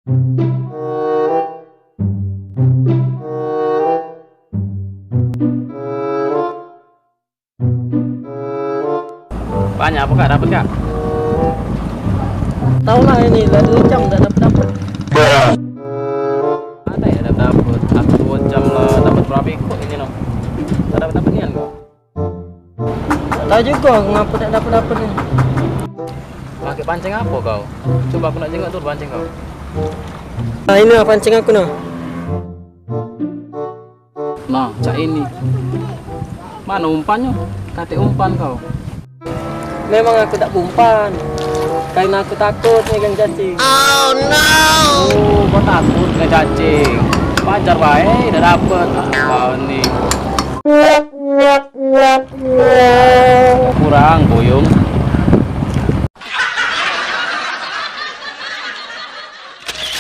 Banyak apa kak dapat kak? Tahu lah ini lah 2 jam dah dapat. Ada ya dapat. Aku 2 jam lah dapat berapa ikut ini no? Tak dapat nian kok. Tak tahu juga ngapa tak dapat ni. Pakai pancing apa kau? Coba aku nak tengok tuh pancing kau. Nah, ini lah pancing aku noh. Nah, cak ini. Mana umpannya? Kate umpan kau. Memang aku tak umpan. Karena aku takut megang cacing. Oh, kau takut nggak cacing? Wajar baik, udah dapet. Kau nih. Kurang boyong.